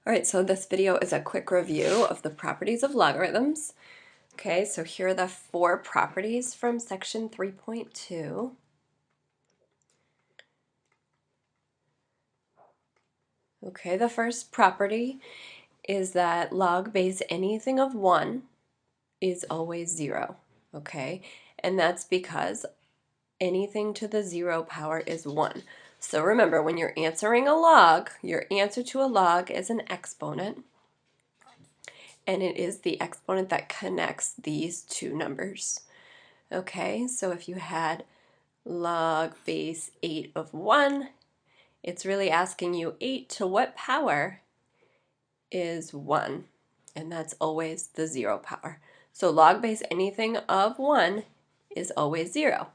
Alright, so this video is a quick review of the properties of logarithms. Okay, so here are the 4 properties from section 3.2. Okay, the first property is that log base anything of 1 is always 0. Okay, and that's because anything to the 0 power is 1. So remember, when you're answering a log, your answer to a log is an exponent. And it is the exponent that connects these two numbers. Okay, so if you had log base 8 of 1, it's really asking you 8 to what power is 1? And that's always the 0 power. So log base anything of 1 is always 0.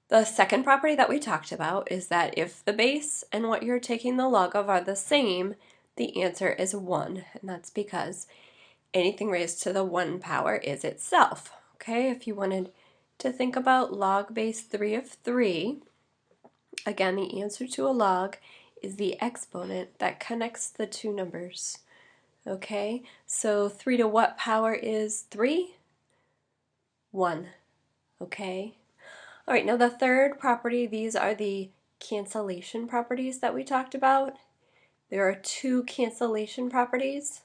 The second property that we talked about is that if the base and what you're taking the log of are the same, the answer is 1, and that's because anything raised to the 1 power is itself. Okay, if you wanted to think about log base 3 of 3, again, the answer to a log is the exponent that connects the two numbers. Okay, so 3 to what power is 3? 1. Okay. All right, now the third property, these are the cancellation properties that we talked about. There are 2 cancellation properties.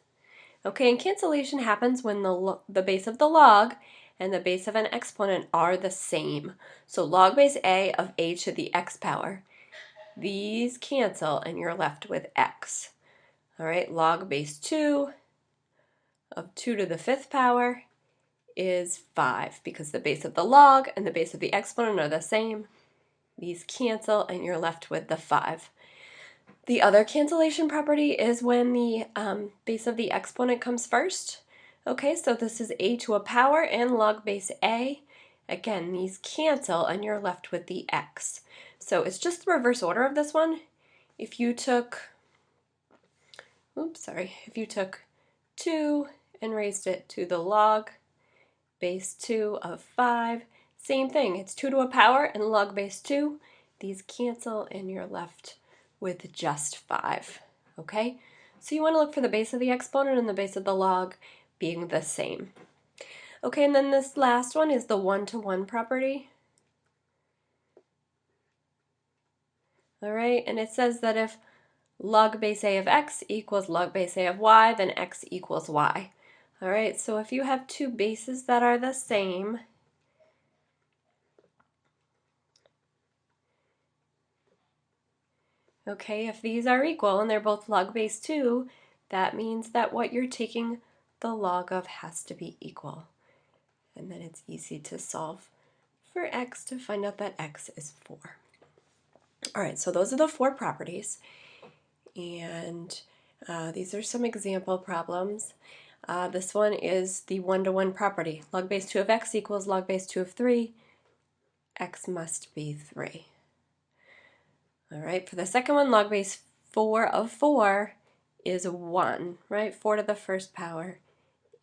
Okay, and cancellation happens when the base of the log and the base of an exponent are the same. So log base a of a to the x power, these cancel and you're left with x. All right, log base 2 of 2 to the 5th power is 5 because the base of the log and the base of the exponent are the same. These cancel and you're left with the 5. The other cancellation property is when the base of the exponent comes first. Okay, so this is a to a power and log base a. Again, these cancel and you're left with the x. So it's just the reverse order of this one. If you took, if you took 2 and raised it to the log base 2 of 5, same thing. It's 2 to a power and log base 2. These cancel and you're left with just 5. Okay, so you want to look for the base of the exponent and the base of the log being the same. Okay, and then this last one is the 1-to-1 property. All right, and it says that if log base a of x equals log base a of y, then x equals y. All right, so if you have 2 bases that are the same, okay, if these are equal and they're both log base 2, that means that what you're taking the log of has to be equal. And then it's easy to solve for x to find out that x is 4. All right, so those are the 4 properties. And these are some example problems. This one is the 1-to-1 property. Log base 2 of x equals log base 2 of 3. X must be 3. All right, for the second one, log base 4 of 4 is 1, right? 4 to the 1st power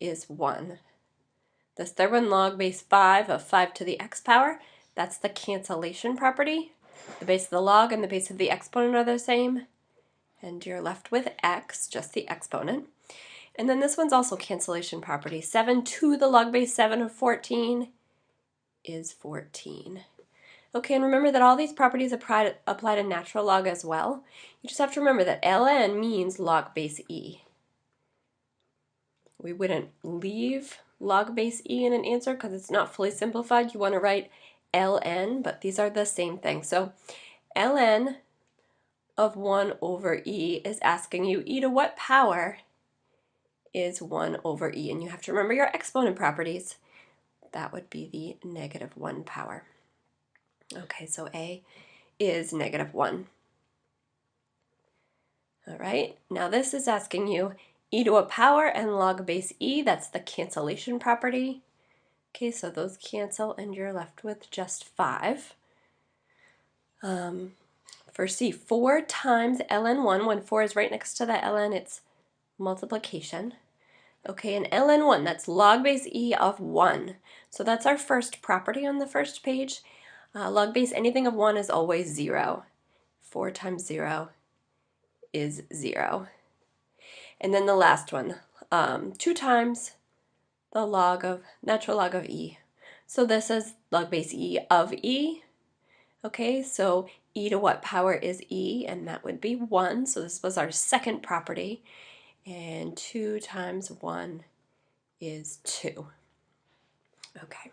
is 1. This third one, log base 5 of 5 to the x power, that's the cancellation property. The base of the log and the base of the exponent are the same, and you're left with x, just the exponent. And then this one's also cancellation property. 7 to the log base 7 of 14 is 14. Okay, and remember that all these properties apply to natural log as well. You just have to remember that ln means log base e. We wouldn't leave log base e in an answer because it's not fully simplified. You want to write ln, but these are the same thing. So ln of 1 over e is asking you e to what power is 1 over e, and you have to remember your exponent properties. That would be the -1 power. Okay, so a is -1. All right, now this is asking you e to a power and log base e, that's the cancellation property. Okay, so those cancel and you're left with just 5. For c, 4 times ln1, when 4 is right next to that ln, it's multiplication. Okay, and ln1, that's log base e of 1. So that's our first property on the first page. Log base anything of 1 is always 0. 4 times 0 is 0. And then the last one, 2 times the natural log of e. So this is log base e of e. Okay, so e to what power is e? And that would be 1. So this was our second property. And 2 times 1 is 2. Okay.